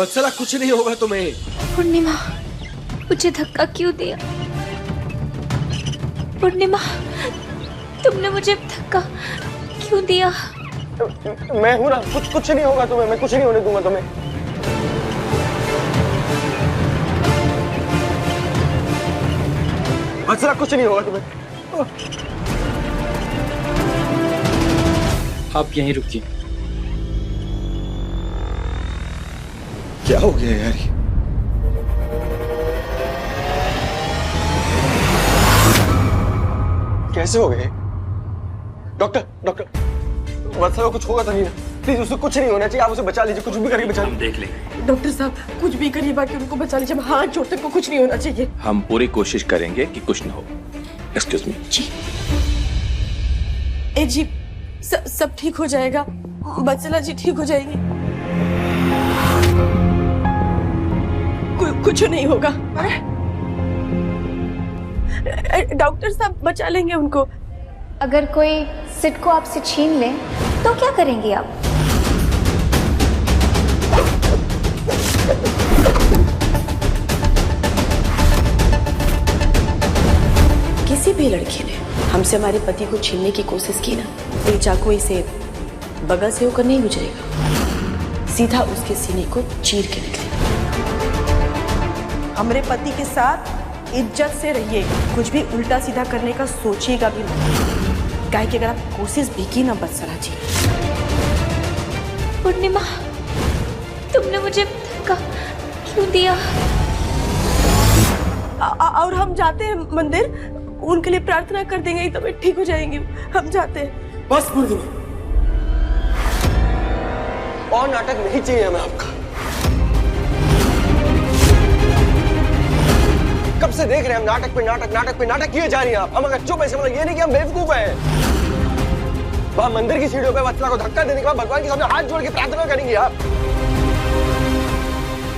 वत्सला कुछ नहीं होगा तुम्हें। पूर्णिमा, मुझे धक्का क्यों दिया? पूर्णिमा, तुमने मुझे धक्का क्यों दिया? मैं हूं ना, कुछ नहीं होगा तुम्हें, मैं कुछ नहीं होने दूंगा तुम्हें। वत्सला कुछ नहीं होगा तुम्हें। आप यहीं रुकिए। क्या हो गया यार? कैसे हो गए? डॉक्टर वत्सला को कुछ होगा तो नहीं ना? प्लीज, उसको कुछ नहीं होना चाहिए, आप उसे बचा लीजिए, कुछ भी करके बचा लीजिए। हम देख लेंगे। डॉक्टर साहब, कुछ भी करिए, बाकी उनको बचा लीजिए। हाथ जोड़ते को कुछ नहीं होना चाहिए। हम पूरी कोशिश करेंगे कि कुछ ना हो। Excuse me. जी ए जी, सब ठीक हो जाएगा। वत्सला जी ठीक हो जाएगी, कुछ नहीं होगा। डॉक्टर साहब बचा लेंगे उनको। अगर कोई सिट को आपसे छीन ले तो क्या करेंगी आप? किसी भी लड़की ने हमसे हमारे पति को छीनने की कोशिश की ना, तो ये चाकू इसे बगल से होकर नहीं गुजरेगा, सीधा उसके सीने को चीर के निकलेगा। हमारे पति के साथ इज्जत से रहिए, कुछ भी उल्टा सीधा करने का सोचिएगा भी मत। काहे कि अगर आप कोशिश भी की ना वत्सला जी। पूर्णिमा, तुमने मुझे धक्का क्यों दिया? और हम जाते हैं मंदिर, उनके लिए प्रार्थना कर देंगे, तब ठीक हो जाएंगे। हम जाते हैं। बस पूर्णिमा, और नाटक नहीं चाहिए हमें आपका। कब से देख रहे हैं हम नाटक पे नाटक किए जा रही हैं आप। हम अगर चुप ऐसे मतलब ये नहीं कि हम बेवकूफ हैं। वहां मंदिर की सीढ़ियों पे वत्सला को धक्का देने के बाद भगवान के सामने हाथ जोड़ के प्रार्थना करेंगे आप।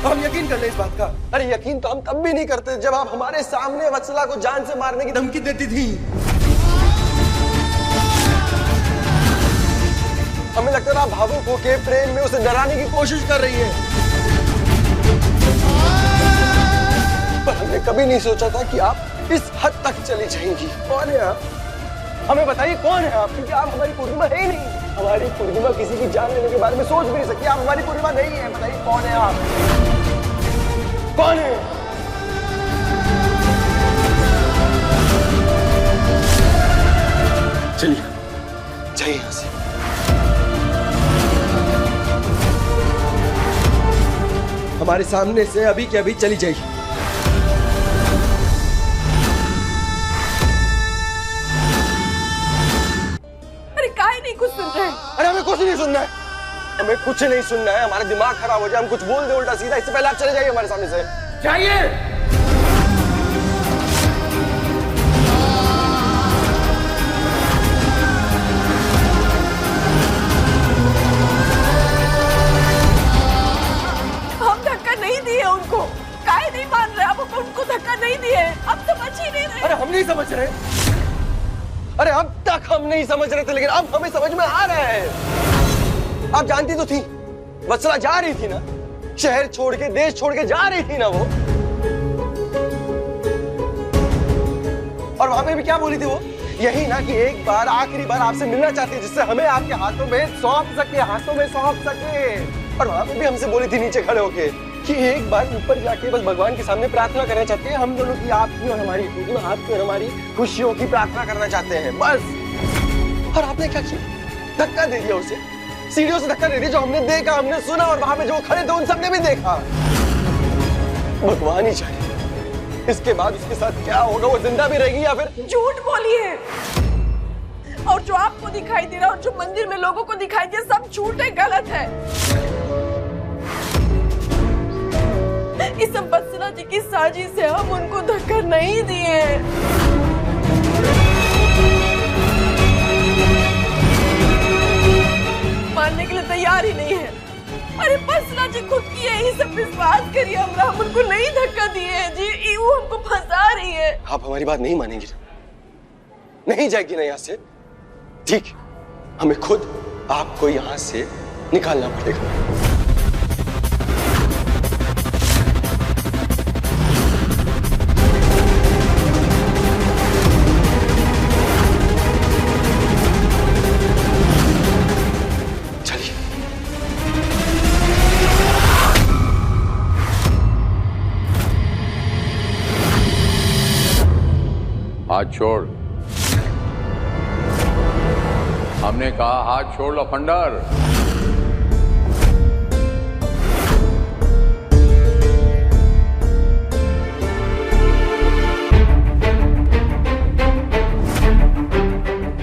हम यकीन कर ले इस बात का। अरे यकीन तो हम तब भी नहीं करते जब आप हमारे सामने वत्सला को जान से मारने की धमकी देती थी। हमें लगता था आप भावुक होके प्रेम में उसे डराने की कोशिश कर रही है, पर हमने कभी नहीं सोचा था कि आप इस हद तक चली जाएंगी। कौन है आप? हमें बताइए कौन है आप, क्योंकि आप हमारी पूर्णिमा है ही नहीं। हमारी पूर्णिमा किसी की जान लेने के बारे में सोच भी नहीं सकती। आप हमारी पूर्णिमा नहीं है। बताइए कौन है आप? कौन है? चलिए जाइए यहां से। हमारे सामने से अभी के अभी चली जाइए। अरे काहे नहीं कुछ सुन रहे हैं? अरे हमें कुछ नहीं सुनना है, हमें कुछ नहीं सुनना है। हमारा दिमाग खराब हो जाए, हम कुछ बोल दे उल्टा सीधा। इससे पहले आप चले जाइए हमारे सामने से। जाइए। उनको काहे नहीं मान रहे आप? उनको धक्का नहीं दिए, अब समझ ही नहीं रहे। अरे हम नहीं समझ रहे। अरे अब तक हम नहीं समझ रहे थे, लेकिन अब हमें समझ में आ रहा है। आप जानती तो थी वत्सला जा रही थी ना, शहर छोड़ के, देश छोड़ के जा रही थी ना वो। और वहां पे भी क्या बोली थी वो? यही ना कि एक बार, आखिरी बार आपसे मिलना चाहती है, जिससे हमें आपके हाथों में सौंप सके। और वहां पे भी हमसे बोली थी नीचे खड़े होके कि एक बार ऊपर जाके बस भगवान के सामने प्रार्थना करना चाहते हैं हम दोनों की, आपकी और हमारी, आपकी और हमारी खुशियों की प्रार्थना करना चाहते हैं बस। और आपने क्या किया? धक्का दे दिया उसे, सीढ़ियों से धक्का दे दिया। जो हमने देखा, हमने सुना, और वहां पे जो खड़े थे उन सबने भी देखा। भगवान ही जाने इसके बाद उसके साथ क्या होगा, वो जिंदा भी रहेगी या फिर। झूठ बोली है, और जो आपको दिखाई दे रहा और जो मंदिर में लोगों को दिखाई दे, सब झूठ है, गलत है। इस सब वत्सला जी की साजिश है, हम उनको धक्का नहीं दिए। मानने के लिए तैयार ही नहीं है। अरे वत्सला जी खुद की है, ये सब विश्वास करिए, हम उनको नहीं धक्का दिए जी, वो हमको फंसा रही है। आप हमारी बात नहीं मानेंगी, नहीं जाएगी ना यहाँ से। ठीक, हमें खुद आपको यहाँ से निकालना पड़ेगा। हाथ छोड़। हमने कहा हाथ छोड़ लफंडर।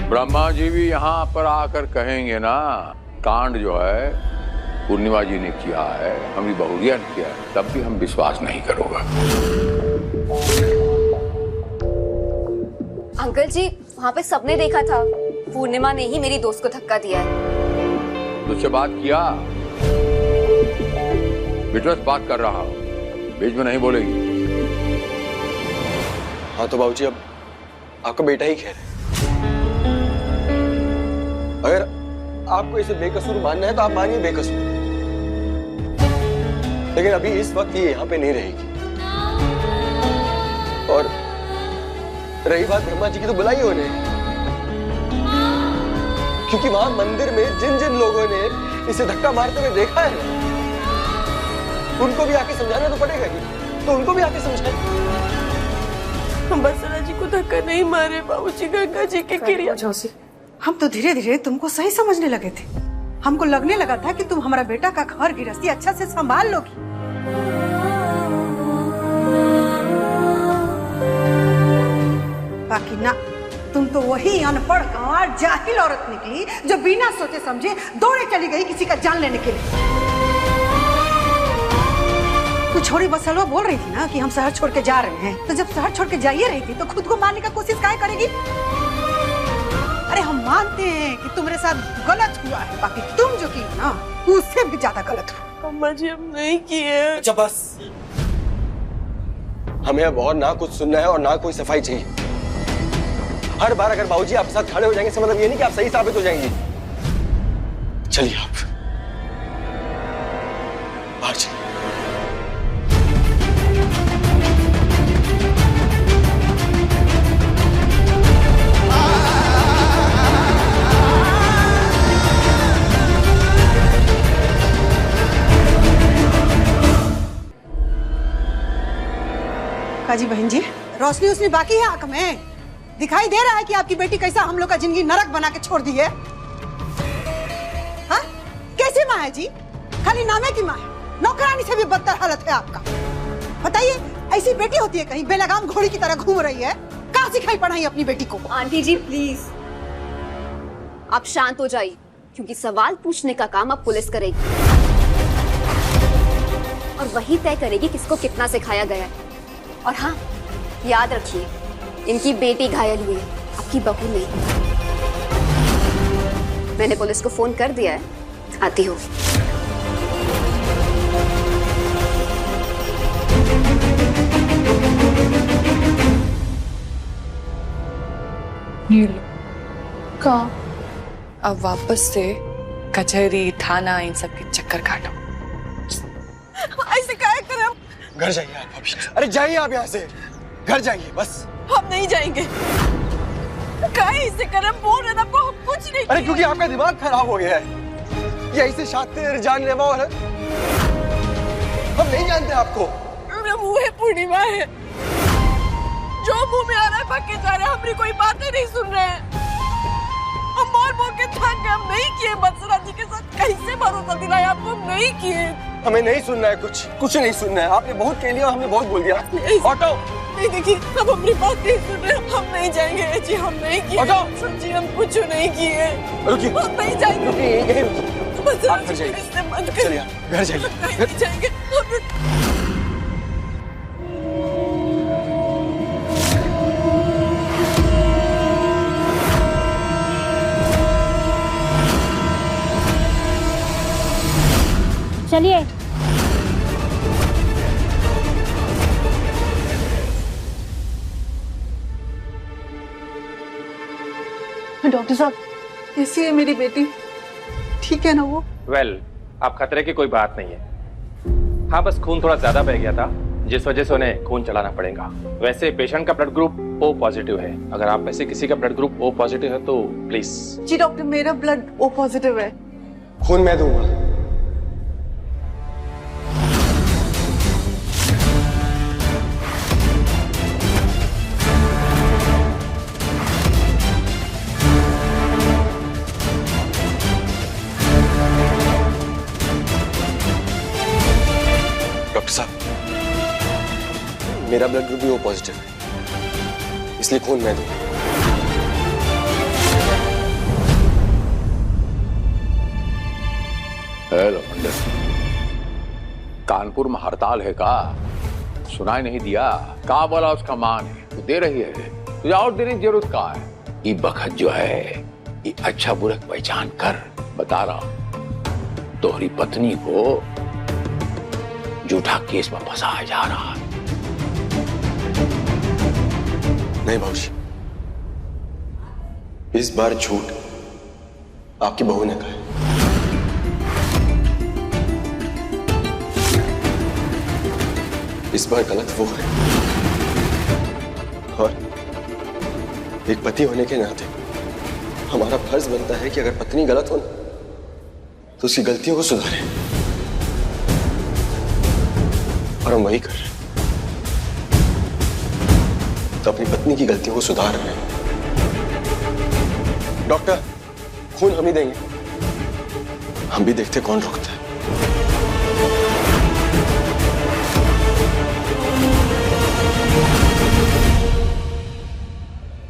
ब्रह्मा जी भी यहाँ पर आकर कहेंगे ना, कांड जो है पूर्णिमा जी ने किया है, हमारी बहुरिया ने किया है, तब भी हम विश्वास नहीं करोगे। अंकल जी, वहाँ पे सबने देखा था, पूर्णिमा ने ही मेरी दोस्त को धक्का दिया है। तुझसे बात किया? विटनेस बात कर रहा हूँ, बीच में नहीं बोलेगी। हाँ तो बाबूजी, अब आपका बेटा ही कह रहा है। अगर आपको इसे बेकसूर मानना है तो आप मानिए बेकसूर, लेकिन अभी इस वक्त ये यहाँ पे नहीं रहेगी। और रही बात ब्रह्मा जी की, तो बुलाइए उन्हें, क्योंकि वहां मंदिर में जिन जिन लोगों ने इसे धक्का मारते हुए देखा है, उनको भी आके समझाना तो पड़ेगा ही, तो उनको भी आके समझाए। हम बसरा जी को धक्का नहीं मारे बाबूजी, गंगा जी के किरिया। हम तो धीरे धीरे तुमको सही समझने लगे थे। हमको लगने लगा था कि तुम हमारा बेटा का घर गृहस्थी अच्छा से संभाल लोगी। बाकी ना, तुम तो वही अनपढ़ गंवार जाहिल औरत निकली जो बिना सोचे समझे दौड़े चली गई किसी का जान लेने के लिए। कुछ छोड़ी बसलवा बोल रही थी ना कि हम शहर छोड़ के जा रहे हैं, तो जब शहर छोड़ के जाइए रही थी तो खुद को मारने का कोशिश काहे करेगी? अरे हम मानते हैं कि तुम्हारे साथ गलत हुआ है, बाकी तुम जो की ना उससे भी ज्यादा गलत हुआ। अम्मा जी, हम नहीं किए। अच्छा बस, हमें अब और ना कुछ सुनना है और ना कोई सफाई चाहिए। हर बार अगर बाबूजी आपके साथ खड़े हो जाएंगे, इसका मतलब ये नहीं कि आप सही साबित हो जाएंगी। चलिए आप बाहर चलिए। काजी बहन जी, रोशनी उसने बाकी है आंख में? दिखाई दे रहा है कि आपकी बेटी कैसा हम लोग का जिंदगी नरक बना के छोड़ दी है। हाँ? कैसी माँ है जी? खाली नामे की माँ है, नौकरानी से भी बदतर हालत है आपका। बताइए, ऐसी बेटी होती है कहीं बेलगाम घोड़ी की तरह घूम रही है? कहाँ सिखाई पढ़ाई अपनी बेटी को? आंटी जी प्लीज, आप शांत हो जाइए, क्योंकि सवाल पूछने का काम अब पुलिस करेगी और वही तय करेगी किसको कितना सिखाया गया है। और हाँ, याद रखिए, इनकी बेटी घायल हुई है, आपकी बहू नहीं। मैंने पुलिस को फोन कर दिया है, आती हूँ। अब वापस से कचहरी, थाना, इन सब के चक्कर काटो। ऐसे क्या करें? घर जाइए आप अभी। अरे जाइए आप यहाँ से, घर जाइए बस। हम नहीं जाएंगे। इसे करम बोल रहे आपको, हम कुछ नहीं। अरे क्योंकि आपका दिमाग खराब हो गया है। ये ऐसे शातिर जानलेवा औरत, हम नहीं जानते आपको। मुँह है पूर्णिमा है, जो मुंह में आ रहा है पक्के जा रहे हैं, हमारी कोई बातें नहीं सुन रहे हैं। हम बोल के थक गए, हम नहीं किए। बत्सरा जी के साथ कैसे भरोसा दिलाया आपको? हम नहीं किए। हमें नहीं सुनना है, कुछ नहीं सुनना है। आपने बहुत कह लिया, हमने बहुत बोल दिया। ऑटो नहीं, देखिए अब हमारी बात नहीं सुन रहे, हम नहीं जाएंगे जी, हम नहीं किए। ऑटो सच्ची हम कुछ नहीं किए। रुकिए, हम नहीं जाएंगे। रुकिए, बत्सरा घर जी जाइए, इससे मत करिए। चलिए घर जाइए। नहीं जाएंगे हम। चलिए। डॉक्टर साहब, कैसी है मेरी बेटी? ठीक है ना वो? वेल, आप खतरे की कोई बात नहीं है। हाँ, बस खून थोड़ा ज्यादा बह गया था, जिस वजह से उन्हें खून चलाना पड़ेगा। वैसे पेशेंट का ब्लड ग्रुप ओ पॉजिटिव है। अगर आप में से किसी का ब्लड ग्रुप ओ पॉजिटिव है तो प्लीज। जी डॉक्टर, मेरा ब्लड ओ पॉजिटिव है। खून मैं दूंगा। मेरा ब्लड ग्रुप भी ओ पॉजिटिव है, इसलिए खून मैं दूं। हेलो मंडल, कानपुर में हड़ताल है का? सुनाई नहीं दिया? का बोला उसका मान है, तू दे रही है, तुझे और देने की जरूरत का है? ये बखत जो है, ये अच्छा बुरा पहचान कर। बता रहा हूं, तोहरी पत्नी को झूठा केस में फंसाया जा रहा है। नहीं बाबूजी, इस बार झूठ आपकी बहू ने कहा है। इस बार गलत वो है, और एक पति होने के नाते हमारा फर्ज बनता है कि अगर पत्नी गलत हो तो उसकी गलतियों को सुधारें, और हम वही कर रहे हैं। तो अपनी पत्नी की गलतियों को सुधार रहे हैं। डॉक्टर, खून हम ही देंगे, हम भी देखते कौन रोकता है।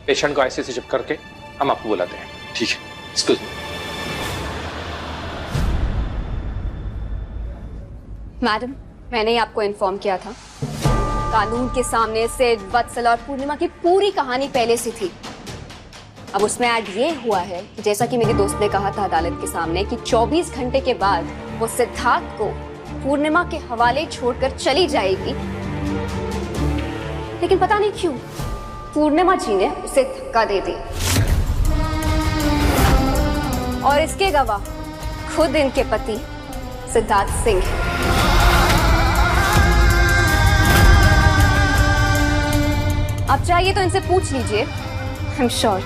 पेशेंट को आईसीयू से शिफ्ट करके हम आपको बुलाते हैं। ठीक है, एक्सक्यूज मी। मैडम, मैंने ही आपको इन्फॉर्म किया था, कानून के सामने से वत्सल और पूर्णिमा की पूरी कहानी पहले से थी। अब उसमें ऐड ये हुआ है कि जैसा कि मेरे दोस्त ने कहा था अदालत के सामने कि 24 घंटे के बाद वो सिद्धार्थ को पूर्णिमा के हवाले छोड़कर चली जाएगी, लेकिन पता नहीं क्यों पूर्णिमा जी ने उसे धक्का दे दी, और इसके गवाह खुद इनके पति सिद्धार्थ सिंह हैं। आप चाहिए तो इनसे पूछ लीजिए, आई एम श्योर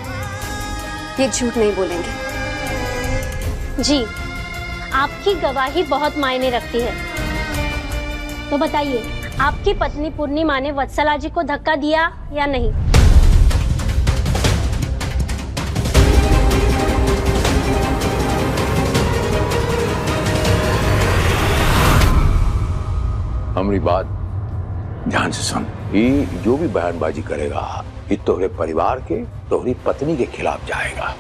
ये झूठ नहीं बोलेंगे। जी, आपकी गवाही बहुत मायने रखती है। तो बताइए, आपकी पत्नी पूर्णिमा ने वत्सला जी को धक्का दिया या नहीं? हमारी बात ध्यान से सुन। ये जो भी बयानबाजी करेगा, ये तोहरे परिवार के, तोहरी पत्नी के खिलाफ जाएगा।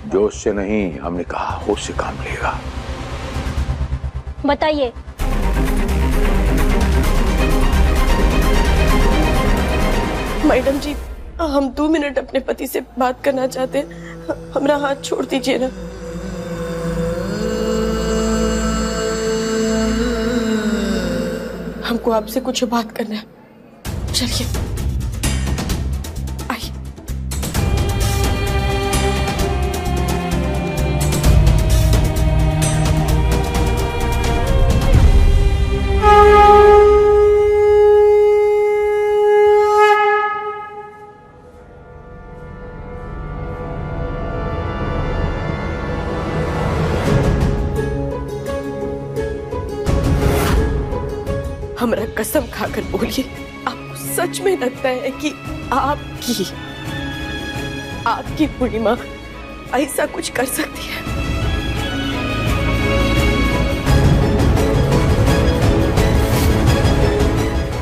जोश से नहीं, हमने कहा होश से काम लेगा। बताइए। मैडम जी, हम 2 मिनट अपने पति से बात करना चाहते हैं, हमारा हाथ छोड़ दीजिए ना। हमको आपसे कुछ बात करना है, चलिए आइए। हमरा कसम खाकर बोलिए, आपको सच में लगता है कि आपकी पूर्णिमा ऐसा कुछ कर सकती है?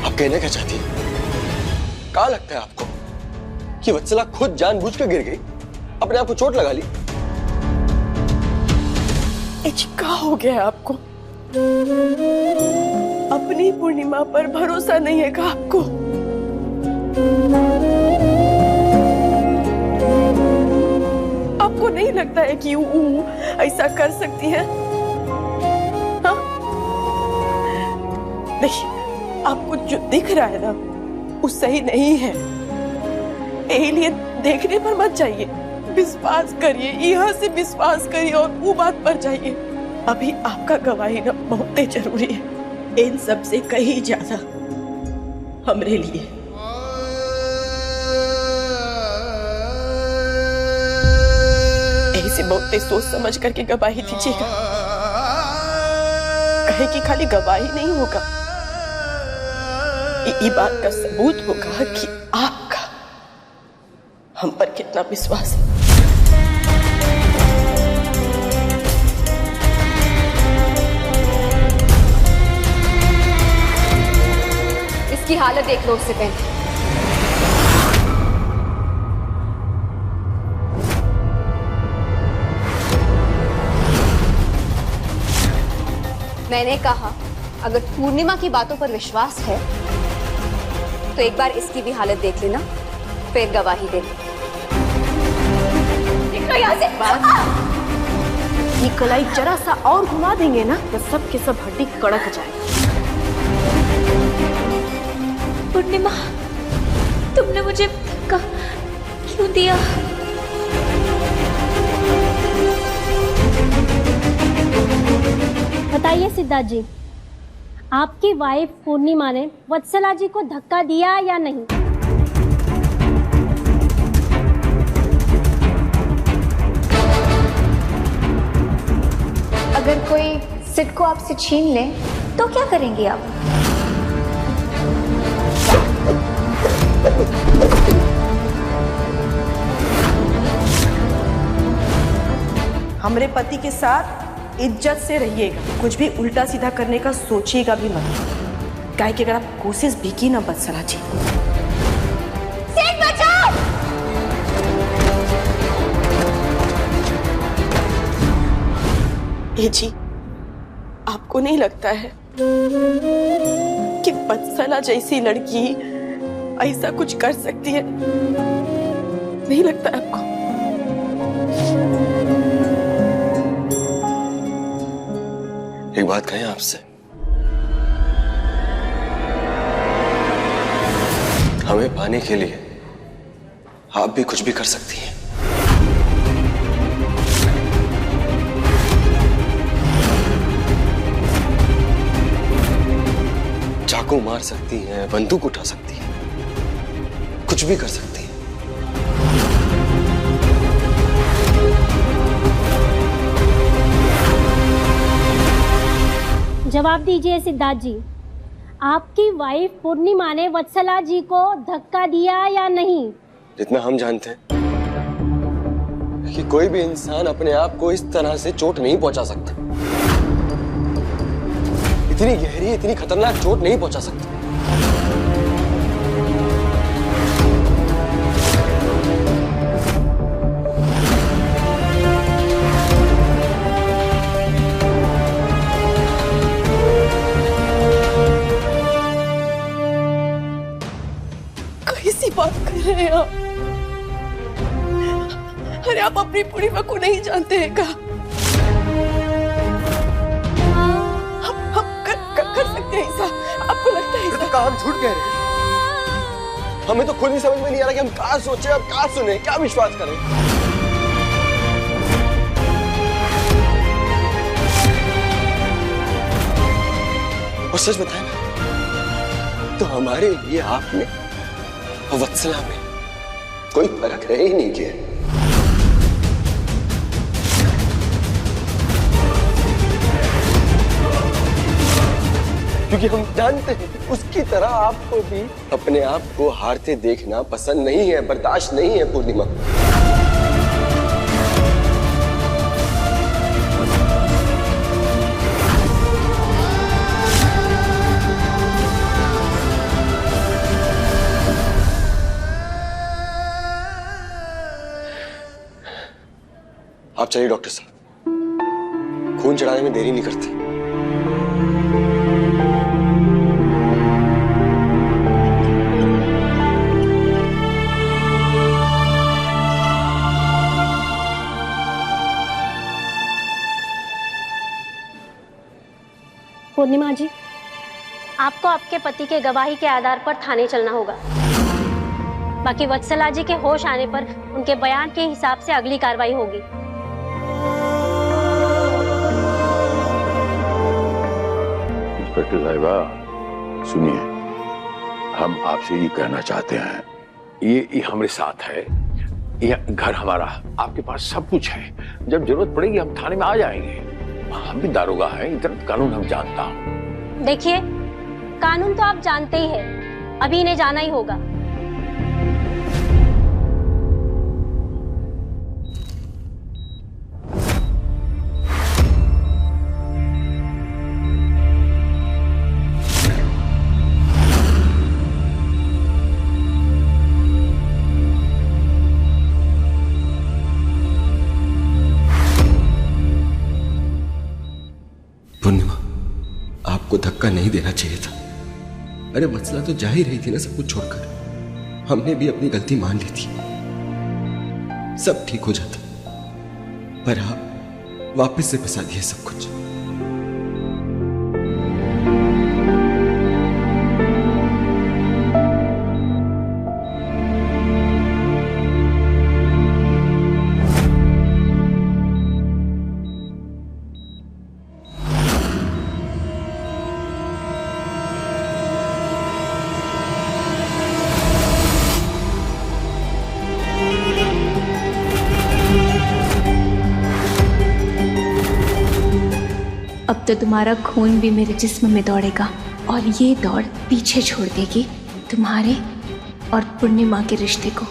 आप कहना क्या चाहती हैं? क्या लगता है आपको कि वत्सला खुद जानबूझ कर गिर गई, अपने आप को चोट लगा ली? क्या हो गया आपको? अपनी पूर्णिमा पर भरोसा नहीं है क्या आपको? आपको नहीं लगता है कि वो ऐसा कर सकती है? हाँ? देखिए, आपको जो दिख रहा है ना, वो सही नहीं है। एलियन देखने पर मत जाइए, विश्वास करिए, यहाँ से विश्वास करिए और वो बात पर जाइए। अभी आपका गवाही ना बहुत जरूरी है, इन सब से कहीं ज्यादा हमरे लिए। ऐसे बहुत सोच समझ करके गवाही दीजिएगा, कहे कि खाली गवाही नहीं होगा, ये बात का सबूत होगा कि आपका हम पर कितना विश्वास है। इसकी हालत देख लो उससे पहले। मैंने कहा अगर पूर्णिमा की बातों पर विश्वास है तो एक बार इसकी भी हालत देख लेना, फिर गवाही दे लेना। निकलो यहाँ से। ये कलाई जरा सा और घुमा देंगे ना तो सब के सब हड्डी कड़क जाए। पूर्णिमा, तुमने मुझे धक्का क्यों दिया? बताइए सिद्धार्थ जी, आपकी वाइफ पूर्णिमा ने वत्सला जी को धक्का दिया या नहीं? अगर कोई सिट को आपसे छीन ले तो क्या करेंगे आप? हमरे पति के साथ इज्जत से रहिएगा, कुछ भी उल्टा सीधा करने का सोचिएगा भी मत। काहे कि अगर आप कोशिश भी की ना वत्सला जी। सेठ बचाओ! ये जी, आपको नहीं लगता है कि वत्सला जैसी लड़की ऐसा कुछ कर सकती है? नहीं लगता है आपको? एक बात कहें आपसे, हमें पाने के लिए आप भी कुछ भी कर सकती हैं। चाकू मार सकती हैं, बंदूक उठा सकती हैं, कुछ भी कर सकती हैं। जवाब दीजिए सिद्धार्थ जी, आपकी वाइफ पूर्णिमा ने वत्सला जी को धक्का दिया या नहीं? जितना हम जानते हैं कि कोई भी इंसान अपने आप को इस तरह से चोट नहीं पहुंचा सकता, इतनी गहरी, इतनी खतरनाक चोट नहीं पहुंचा सकता। कैसी बात कर रहे हैं आप? अरे आप अपनी पूर्णिमा को नहीं जानते हैं क्या? हम कर सकते हैं ऐसा? आपको लगता है ऐसा? हम झूठ कह रहे हैं। हमें तो खुद ही समझ में नहीं आ रहा कि हम क्या सोचे और क्या सुने, क्या विश्वास करें। और सच बताएं ना, तो हमारे लिए आपने और वत्सला में कोई फर्क रह ही नहीं गया। क्योंकि हम जानते हैं उसकी तरह आपको भी अपने आप को हारते देखना पसंद नहीं है, बर्दाश्त नहीं है पूर्णिमा। आप चलिए डॉक्टर साहब, खून चढ़ाने में देरी नहीं करते। पूर्णिमा जी, आपको आपके पति के गवाही के आधार पर थाने चलना होगा। बाकी वत्सला जी के होश आने पर उनके बयान के हिसाब से अगली कार्रवाई होगी। इंस्पेक्टर साहिबा, सुनिए, हम आपसे ये कहना चाहते हैं, ये हमारे साथ है, ये घर हमारा, आपके पास सब कुछ है। जब जरूरत पड़ेगी हम थाने में आ जाएंगे। हम भी दारोगा हैं, इतना कानून हम जानता हूं। देखिए, कानून तो आप जानते ही हैं, अभी इन्हें जाना ही होगा। धक्का नहीं देना चाहिए था। अरे वत्सला तो जा ही रही थी ना सब कुछ छोड़कर। हमने भी अपनी गलती मान ली थी, सब ठीक हो जाता, पर आप वापस से फंसा दिए सब कुछ। अब तो तुम्हारा खून भी मेरे जिस्म में दौड़ेगा और ये दौड़ पीछे छोड़ देगी तुम्हारे और पूर्णिमा के रिश्ते को।